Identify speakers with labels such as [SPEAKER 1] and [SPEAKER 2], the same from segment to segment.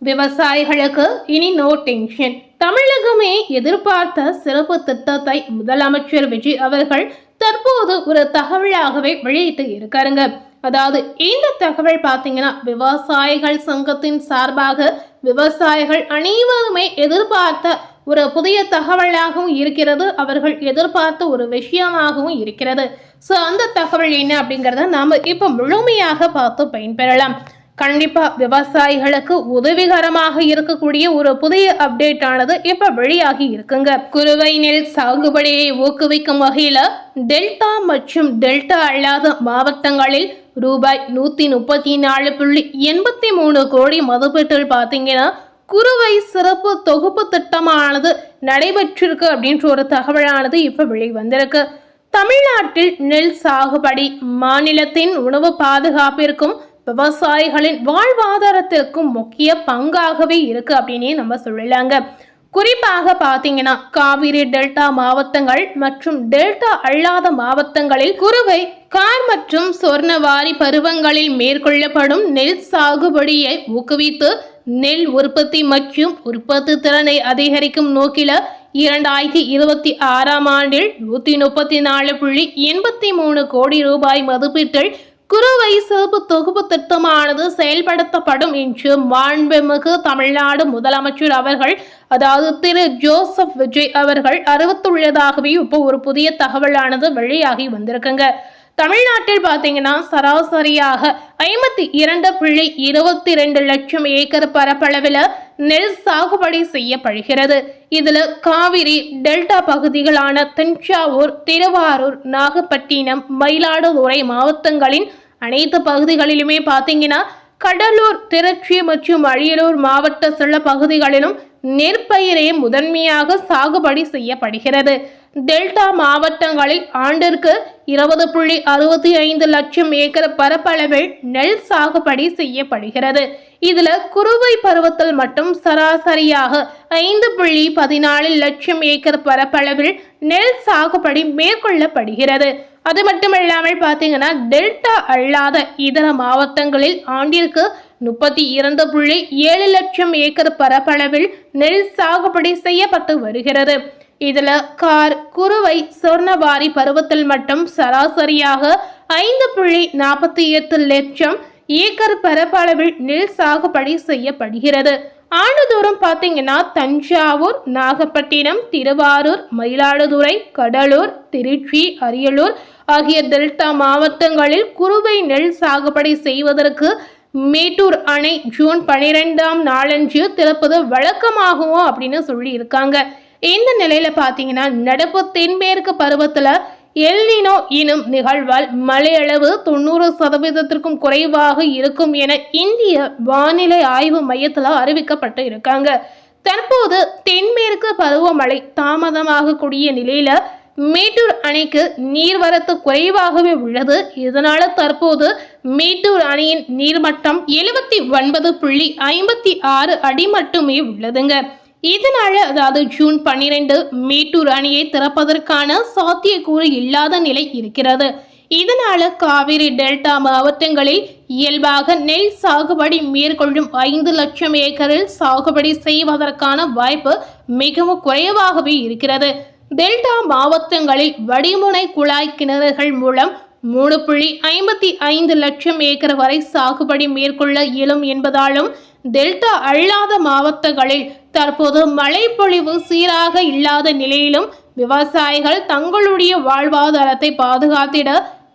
[SPEAKER 1] விவசாயிகளுக்கு இனி no tension. தமிழகமே எதிர்பார்த்த சிறப்பு திட்டத்தை முதலமைச்சர் விஜய் அவர்கள் தற்போது ஒரு தகவலாகவே வெளியிட்டு இருக்காருங்க. அதாவது இந்த தகவல் பார்த்தீங்கன்னா விவசாயிகள் சங்கத்தின் சார்பாக விவசாயிகள் அனைவருமே எதிர்பார்த்த ஒரு புதிய தகவலாகவும் இருக்கிறது. அவர்கள் எதிர்பார்த்த ஒரு விஷயமாகவும் இருக்கிறது. ஸோ அந்த தகவல் என்ன அப்படிங்கிறத நாம இப்போ முழுமையாக பார்த்து பயன்பெறலாம். கண்டிப்பா விவசாயிகளுக்கு உதவிகரமாக இருக்கக்கூடிய ஒரு புதிய அப்டேட் ஆனது இப்ப வெளியாகி இருக்குங்க. குறுவை நெல் சாகுபடியை ஊக்குவிக்கும் வகையில டெல்டா மற்றும் டெல்டா அல்லாத மாவட்டங்களில் ரூபாய் 134.83 கோடி மதிப்பீட்டில் பார்த்தீங்கன்னா குறுவை சிறப்பு தொகுப்பு திட்டமானது நடைபெற்றிருக்கு அப்படின்ற ஒரு தகவலானது இப்ப வெளிவந்திருக்கு. தமிழ்நாட்டில் நெல் சாகுபடி மாநிலத்தின் உணவு பாதுகாப்பிற்கும் விவசாயிகளின் வாழ்வாதாரத்திற்கும் முக்கிய பங்காகவே இருக்கு அப்படின்னே நம்ம சொல்லலாங்க. குறிப்பாக பார்த்தீங்கன்னா காவிரி டெல்டா மாவட்டங்கள் மற்றும் டெல்டா அல்லாத மாவட்டங்களில் குறுவை கார் மற்றும் சொர்ணவாரி பருவங்களில் மேற்கொள்ளப்படும் நெல் சாகுபடியை ஊக்குவித்து நெல் உற்பத்தி மற்றும் உற்பத்தி திறனை அதிகரிக்கும் நோக்கில 2026ஆம் ஆண்டில் 134.83 கோடி ரூபாய் மதிப்பீட்டில் குறுவை சிறப்பு தொகுப்பு திட்டமானது செயல்படுத்தப்படும் என்று மாண்புமிகு தமிழ்நாடு முதலமைச்சர் அவர்கள் அதாவது திரு ஜோசப் விஜய் அவர்கள் அறிவித்துள்ளதாகவே இப்போ ஒரு புதிய தகவலானது வெளியாகி வந்திருக்குங்க. தமிழ்நாட்டில் பார்த்தீங்கன்னா சராசரியாக 52.22 லட்சம் ஏக்கர் பரப்பளவில் நெல் சாகுபடி செய்யப்படுகிறது. இதுல காவிரி டெல்டா பகுதிகளான தஞ்சாவூர், திருவாரூர், நாகப்பட்டினம், மயிலாடுதுறை மாவட்டங்களின் அனைத்து பகுதிகளிலுமே பார்த்தீங்கன்னா கடலூர், திருச்சி மற்றும் அரியலூர் மாவட்ட சில பகுதிகளிலும் நெற்பயிரே முதன்மையாக சாகுபடி செய்யப்படுகிறது. டெல்டா மாவட்டங்களில் ஆண்டிற்கு 20.65 லட்சம் ஏக்கர் பரப்பளவில் நெல் சாகுபடி செய்யப்படுகிறது. இதுல குறுவை பருவத்தில் மட்டும் சராசரியாக 5.14 லட்சம் ஏக்கர் பரப்பளவில் நெல் சாகுபடி மேற்கொள்ளப்படுகிறது. அது மட்டுமல்லாமல் பார்த்தீங்கன்னா டெல்டா அல்லாத இதர மாவட்டங்களில் ஆண்டிற்கு 32.7 லட்சம் ஏக்கர் பரப்பளவில் நெல் சாகுபடி செய்யப்பட்டு வருகிறது. இதுல கார், குறுவை, சொர்ணவாரி பருவத்தில் மட்டும் சராசரியாக 5.48 லட்சம் ஏக்கர் பரப்பளவில் நெல் சாகுபடி செய்யப்படுகிறது. ஆண்டுதோறும் பார்த்தீங்கன்னா தஞ்சாவூர், நாகப்பட்டினம், திருவாரூர், மயிலாடுதுறை, கடலூர், திருச்சி, அரியலூர் ஆகிய டெல்டா மாவட்டங்களில் குறுவை நெல் சாகுபடி செய்வதற்கு மேட்டூர் அணை ஜூன் 12ஆம் நாளன்று திறப்பது வழக்கமாகும் அப்படின்னு சொல்லி இருக்காங்க. இந்த நிலையில பாத்தீங்கன்னா நடப்பு தென்மேற்கு பருவத்துல எல்னினோ எனும் நிகழ்வால் மழையளவு 90% குறைவாக இருக்கும் என இந்திய வானிலை ஆய்வு மையத்துல அறிவிக்கப்பட்டு இருக்காங்க. தற்போது தென்மேற்கு பருவமழை தாமதமாக கூடிய நிலையில மேட்டூர் அணைக்கு நீர்வரத்து குறைவாகவே உள்ளது. இதனால தற்போது மேட்டூர் அணையின் நீர்மட்டம் 79.56 அடி மட்டுமே உள்ளதுங்க. இதனால அதாவது ஜூன் 12 மேட்டூர் அணையை திறப்பதற்கான சாத்தியக்கூறு இல்லாத நிலை இருக்கிறது. இதனால காவிரி டெல்டா மாவட்டங்களில் இயல்பாக நெல் சாகுபடி மேற்கொள்ளும் 5 லட்சம் ஏக்கரில் சாகுபடி செய்வதற்கான வாய்ப்பு மிகவும் குறைவாகவே இருக்கிறது. டெல்டா மாவட்டங்களில் வடிமுனை குழாய் கிணறுகள் மூலம் 3.55 லட்சம் ஏக்கர் வரை சாகுபடி மேற்கொள்ள இயலும் என்பதாலும் டெல்டா அல்லாத மாவட்டங்களில் தற்போது மழைப்பொழிவு சீராக இல்லாத நிலையிலும் விவசாயிகள் தங்களுடைய வாழ்வாதாரத்தை பாதுகாத்திட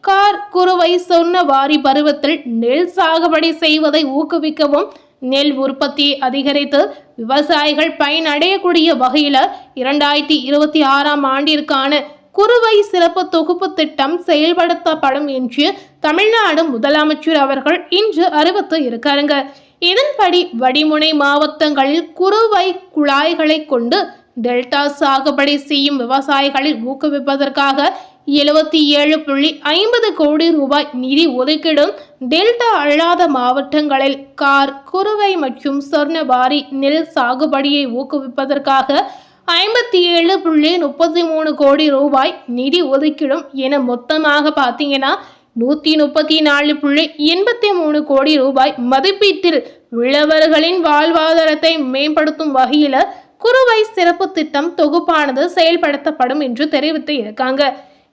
[SPEAKER 1] கார், குறுவை, சொர்ணவாரி பருவத்தில் நெல் சாகுபடி செய்வதை ஊக்குவிக்கவும் நெல் உற்பத்தியை அதிகரித்து விவசாயிகள் பயனடையக்கூடிய வகையில 2026ஆம் ஆண்டிற்கான குறுவை சிறப்பு தொகுப்பு திட்டம் செயல்படுத்தப்படும் என்று தமிழ்நாடு முதலமைச்சர் அவர்கள் இன்று அறிவித்து இருக்காருங்க. இதன்படி வடிமுனை மாவட்டங்களில் குறுவை குழாய்களை கொண்டு டெல்டா சாகுபடி செய்யும் விவசாயிகளை ஊக்குவிப்பதற்காக 77.50 கோடி ரூபாய் நிதி ஒதுக்கீடும் டெல்டா அல்லாத மாவட்டங்களில் கார், குறுவை மற்றும் சொர்ணவாரி நெல் சாகுபடியை ஊக்குவிப்பதற்காக 57.33 கோடி ரூபாய் நிதி ஒதுக்கீடும் என மொத்தமாக பார்த்தீங்கன்னா 134.83 கோடி ரூபாய் மதிப்பீட்டில் உள்ளவர்களின் வாழ்வாதாரத்தை மேம்படுத்தும் வகையில குறுவை சிறப்பு திட்டம் தொகுப்பானது செயல்படுத்தப்படும் என்று தெரிவித்து இருக்காங்க.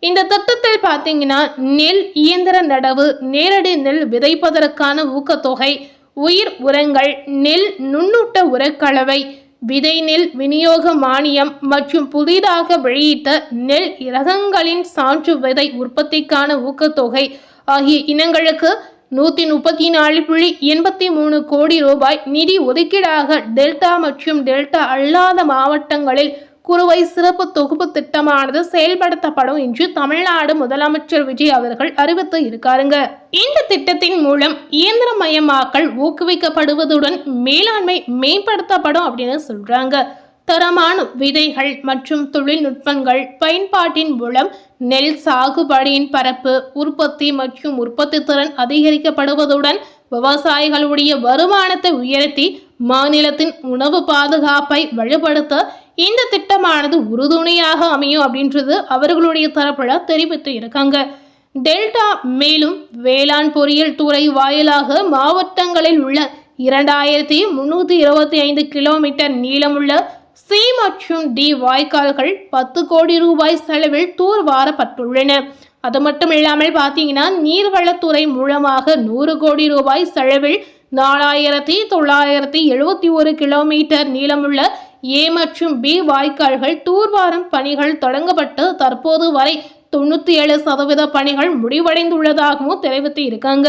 [SPEAKER 1] இந்த திட்டத்தில் பார்த்தீங்கன்னா நெல் இயந்திர நடவு, நேரடி நெல் விதைப்பதற்கான ஊக்கத்தொகை, உயிர் உரங்கள், நெல் நுண்ணூட்ட உரக்கலவை, விதை நெல் விநியோக மானியம் மற்றும் புதிதாக வெளியிட்ட நெல் ரகங்களின் சான்று விதை உற்பத்திக்கான ஊக்கத்தொகை ஆகிய இனங்களுக்கு 134.83 கோடி ரூபாய் நிதி ஒதுக்கீடாக டெல்டா மற்றும் டெல்டா அல்லாத மாவட்டங்களில் குறுவை சிறப்பு தொகுப்பு திட்டமானது செயல்படுத்தப்படும் என்று தமிழ்நாடு முதலமைச்சர் விஜய் அவர்கள் அறிவித்து இருக்காருங்க. இந்த திட்டத்தின் மூலம் இயந்திரமயமாக்கல் ஊக்குவிக்கப்படுவதுடன் மேலாண்மை மேம்படுத்தப்படும் அப்படின்னு சொல்றாங்க. தரமான விதைகள் மற்றும் தொழில்நுட்பங்கள் பயன்பாட்டின் மூலம் நெல் சாகுபடியின் பரப்பு, உற்பத்தி மற்றும் உற்பத்தி திறன் அதிகரிக்கப்படுவதுடன் விவசாயிகளுடைய வருமானத்தை உயர்த்தி மாநிலத்தின் உணவு பாதுகாப்பை வலுப்படுத்த இந்த திட்டமானது உறுதுணையாக அமையும் அப்படின்றது அவர்களுடைய தரப்புல தெரிவித்து இருக்காங்க. டெல்டா மேலும் வேளாண் பொறியியல் துறை வாயிலாக மாவட்டங்களில் உள்ள 2325 கிலோமீட்டர் நீளமுள்ள சி மற்றும் டி வாய்க்கால்கள் 10 கோடி ரூபாய் செலவில் தூர்வாரப்பட்டுள்ளன. அது மட்டும் இல்லாமல் பார்த்தீங்கன்னா நீர்வளத்துறை மூலமாக 100 கோடி ரூபாய் செலவில் 4971 கிலோமீட்டர் நீளமுள்ள ஏ மற்றும் பி வாய்க்கால்கள் தூர்வாரும் பணிகள் தொடங்கப்பட்டு தற்போது வரை 97% பணிகள் முடிவடைந்துள்ளதாகவும் தெரிவித்து இருக்காங்க.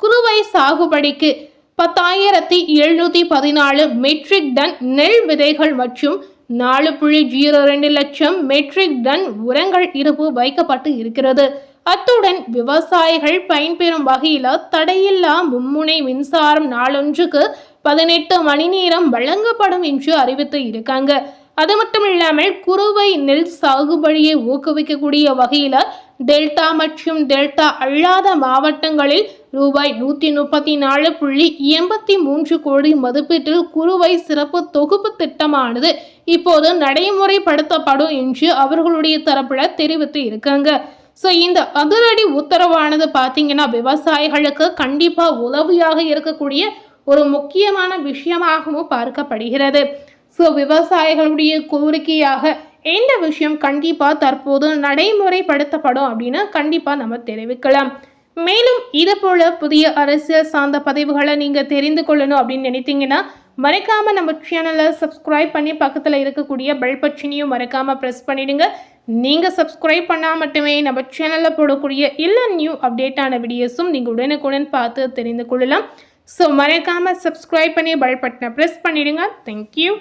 [SPEAKER 1] குறுவை சாகுபடிக்கு 10,714 மெட்ரிக் டன் நெல் விதைகள் மற்றும் 4.02 லட்சம் மெட்ரிக் டன் உரங்கள் இருப்பு வைக்கப்பட்டு இருக்கிறது. அத்துடன் விவசாயிகள் பயன்பெறும் வகையில் தடையில்லா மும்முனை மின்சாரம் நாளொன்றுக்கு 18 மணி நேரம் வழங்கப்படும் என்று அறிவித்து இருக்காங்க. அது மட்டும் இல்லாமல் குறுவை நெல் சாகுபடியை ஊக்குவிக்கக்கூடிய வகையில் டெல்டா மற்றும் டெல்டா அல்லாத மாவட்டங்களில் ரூபாய் 134.83 கோடி மதிப்பீட்டில் குறுவை சிறப்பு தொகுப்பு திட்டமானது இப்போது நடைமுறைப்படுத்தப்படும் என்று அவர்களுடைய தரப்புல தெரிவித்து இருக்காங்க. ஸோ இந்த அதிரடி உத்தரவானது பார்த்தீங்கன்னா விவசாயிகளுக்கு கண்டிப்பா உதவியாக இருக்கக்கூடிய ஒரு முக்கியமான விஷயமாகவும் பார்க்கப்படுகிறது. ஸோ விவசாயிகளுடைய கோரிக்கையாக இந்த விஷயம் கண்டிப்பா தற்போது நடைமுறைப்படுத்தப்படும் அப்படின்னு கண்டிப்பா நம்ம தெரிவிக்கலாம். மேலும் இது போல புதிய அரசியல் சார்ந்த பதிவுகளை நீங்க தெரிந்து கொள்ளணும் அப்படின்னு நினைத்தீங்கன்னா மறக்காம நம்ம சேனலை சப்ஸ்கிரைப் பண்ணி பக்கத்தில் இருக்கக்கூடிய பெல் பட்டனையும் மறக்காம ப்ரெஸ் பண்ணிடுங்க. நீங்க சப்ஸ்கிரைப் பண்ணால் மட்டுமே நம்ம சேனலில் போடக்கூடிய எல்லா நியூ அப்டேட்டான வீடியோஸும் நீங்கள் உடனுக்குடன் பார்த்து தெரிந்து கொள்ளலாம். ஸோ மறக்காம சப்ஸ்கிரைப் பண்ணி பெல் பட்டனை ப்ரெஸ் பண்ணிடுங்க. தேங்க்யூ.